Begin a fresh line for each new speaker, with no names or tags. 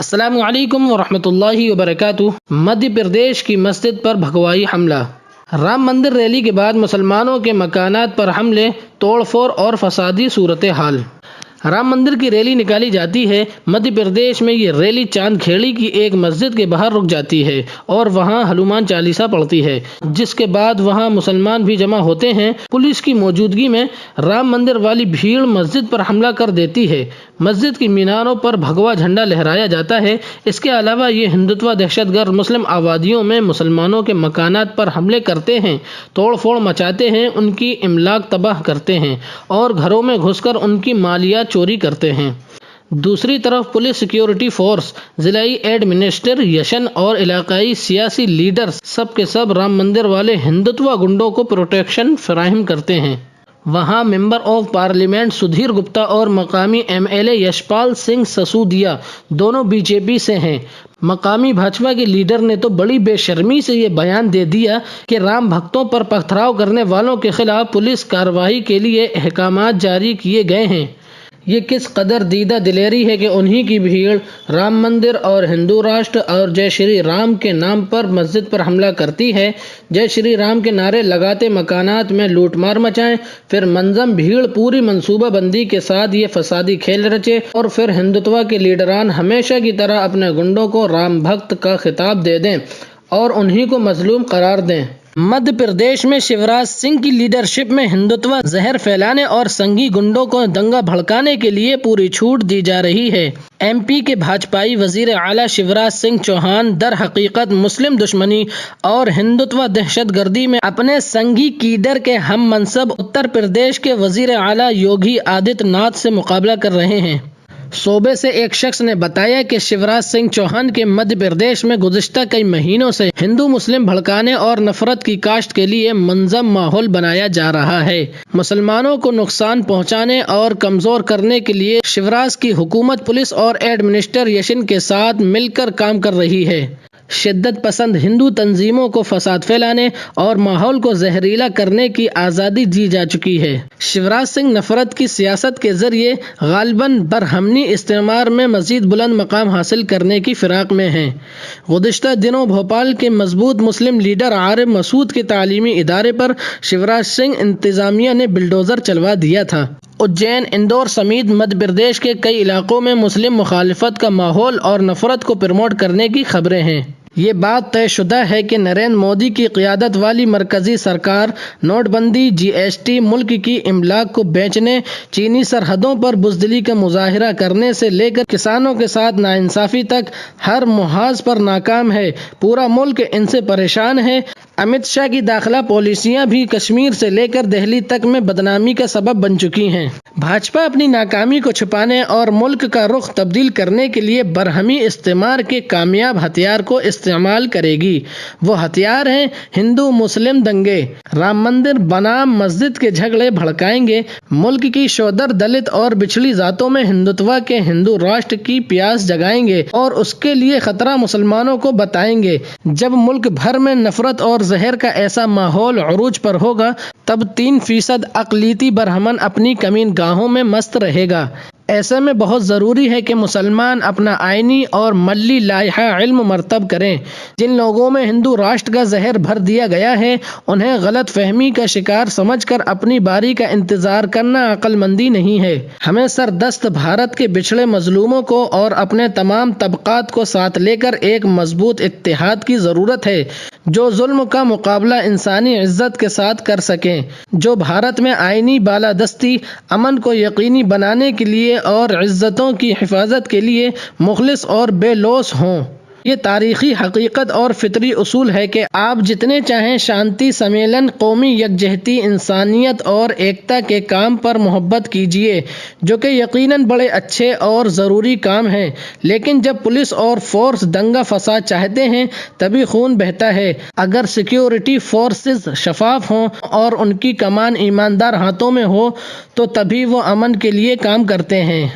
السلام علیکم ورحمۃ اللہ وبرکاتہ۔ مدھیہ پردیش کی مسجد پر بھگوائی حملہ۔ رام مندر ریلی کے بعد مسلمانوں کے مکانات پر حملے، توڑ پھوڑ اور فسادی صورتحال۔ رام مندر کی ریلی نکالی جاتی ہے۔ مدھیہ پردیش میں یہ ریلی چاند کھیڑی کی ایک مسجد کے باہر رک جاتی ہے اور وہاں ہنومان چالیسا پڑھتی ہے، جس کے بعد وہاں مسلمان بھی جمع ہوتے ہیں۔ پولیس کی موجودگی میں رام مندر والی بھیڑ مسجد پر حملہ کر دیتی ہے۔ مسجد کی میناروں پر بھگوا جھنڈا لہرایا جاتا ہے۔ اس کے علاوہ یہ ہندوتوا دہشت گرد مسلم آبادیوں میں مسلمانوں کے مکانات پر حملے کرتے ہیں، توڑ پھوڑ مچاتے ہیں، ان کی املاک تباہ کرتے ہیں اور گھروں میں گھس کر ان کی مالیات چوری کرتے ہیں۔ دوسری طرف پولیس، سیکیورٹی فورس، ضلعی ایڈمنسٹریشن اور علاقائی سیاسی لیڈرز سب کے سب رام مندر والے ہندوتوا گنڈوں کو پروٹیکشن فراہم کرتے ہیں۔ وہاں member of parliament Sudhir Gupta اور مقامی M L A Yashpal Singh Sisodia دونوں بی جے پی سے ہیں۔ مقامی بھاجپا کے لیڈر نے تو بڑی بے شرمی سے یہ بیان دے دیا کہ رام بھکتوں پر پتھراؤ کرنے والوں کے خلاف پولیس کارروائی کے لیے احکامات جاری کیے گئے ہیں۔ یہ کس قدر دیدہ دلیری ہے کہ انہی کی بھیڑ رام مندر اور ہندو راشٹر اور جے شری رام کے نام پر مسجد پر حملہ کرتی ہے۔ جے شری رام کے نعرے لگاتے مکانات میں لوٹ مار مچائیں، پھر منظم بھیڑ پوری منصوبہ بندی کے ساتھ یہ فسادی کھیل رچے اور پھر ہندوتوا کے لیڈران ہمیشہ کی طرح اپنے گنڈوں کو رام بھکت کا خطاب دے دیں اور انہی کو مظلوم قرار دیں۔ مدھیہ پردیش میں شیوراج سنگھ کی لیڈرشپ میں ہندوتوا زہر پھیلانے اور سنگھی گنڈوں کو دنگا بھڑکانے کے لیے پوری چھوٹ دی جا رہی ہے۔ ایم پی کے بھاجپائی وزیر اعلیٰ شیوراج سنگھ چوہان در حقیقت مسلم دشمنی اور ہندوتوا دہشت گردی میں اپنے سنگھی کیڈر کے ہم منصب اتر پردیش کے وزیر اعلیٰ یوگی آدتیہ ناتھ سے مقابلہ کر رہے ہیں۔ صوبے سے ایک شخص نے بتایا کہ شیوراج سنگھ چوہان کے مدھیہ پردیش میں گزشتہ کئی مہینوں سے ہندو مسلم بھڑکانے اور نفرت کی کاشت کے لیے منظم ماحول بنایا جا رہا ہے۔ مسلمانوں کو نقصان پہنچانے اور کمزور کرنے کے لیے شیوراج کی حکومت پولیس اور ایڈمنسٹریشن کے ساتھ مل کر کام کر رہی ہے۔ شدت پسند ہندو تنظیموں کو فساد پھیلانے اور ماحول کو زہریلا کرنے کی آزادی دی جا چکی ہے۔ شیوراج سنگھ نفرت کی سیاست کے ذریعے غالباً برہمنی استعمار میں مزید بلند مقام حاصل کرنے کی فراق میں ہیں۔ گزشتہ دنوں بھوپال کے مضبوط مسلم لیڈر عارف مسعود کے تعلیمی ادارے پر شیوراج سنگھ انتظامیہ نے بلڈوزر چلوا دیا تھا۔ اجین، اندور سمیت مدھیہ پردیش کے کئی علاقوں میں مسلم مخالفت کا ماحول اور نفرت کو پروموٹ کرنے کی خبریں ہیں۔ یہ بات طے شدہ ہے کہ نریندر مودی کی قیادت والی مرکزی سرکار نوٹ بندی، جی ایس ٹی، ملک کی املاک کو بیچنے، چینی سرحدوں پر بزدلی کا مظاہرہ کرنے سے لے کر کسانوں کے ساتھ ناانصافی تک ہر محاذ پر ناکام ہے۔ پورا ملک ان سے پریشان ہے۔ امت شاہ کی داخلہ پالیسیاں بھی کشمیر سے لے کر دہلی تک میں بدنامی کا سبب بن چکی ہیں۔ بھاجپا اپنی ناکامی کو چھپانے اور ملک کا رخ تبدیل کرنے کے لیے برہمی استعمار کے کامیاب ہتھیار کو استعمال کرے گی۔ وہ ہتھیار ہیں ہندو مسلم دنگے۔ رام مندر بنام مسجد کے جھگڑے بھڑکائیں گے، ملک کی شودر، دلت اور بچھڑی ذاتوں میں ہندوتوا کے ہندو راشٹر کی پیاس جگائیں گے اور اس کے لیے خطرہ مسلمانوں کو بتائیں گے۔ جب ملک بھر میں نفرت اور زہر کا ایسا ماحول عروج پر ہوگا، تب 3% اقلیتی برہمن اپنی کمین گاہوں میں مست رہے گا۔ ایسے میں بہت ضروری ہے کہ مسلمان اپنا آئینی اور ملی لائحہ علم مرتب کریں۔ جن لوگوں میں ہندو راشٹر کا زہر بھر دیا گیا ہے، انہیں غلط فہمی کا شکار سمجھ کر اپنی باری کا انتظار کرنا عقل مندی نہیں ہے۔ ہمیں سردست بھارت کے بچھڑے مظلوموں کو اور اپنے تمام طبقات کو ساتھ لے کر ایک مضبوط اتحاد کی ضرورت ہے، جو ظلم کا مقابلہ انسانی عزت کے ساتھ کر سکیں، جو بھارت میں آئینی بالادستی، امن کو یقینی بنانے کے لیے اور عزتوں کی حفاظت کے لیے مخلص اور بے لوث ہوں۔ یہ تاریخی حقیقت اور فطری اصول ہے کہ آپ جتنے چاہیں شانتی سمیلن، قومی یکجہتی، انسانیت اور ایکتا کے کام پر محبت کیجیے، جو کہ یقیناً بڑے اچھے اور ضروری کام ہیں، لیکن جب پولیس اور فورس دنگا فساد چاہتے ہیں تبھی خون بہتا ہے۔ اگر سیکیورٹی فورسز شفاف ہوں اور ان کی کمان ایماندار ہاتھوں میں ہو تو تبھی وہ امن کے لیے کام کرتے ہیں۔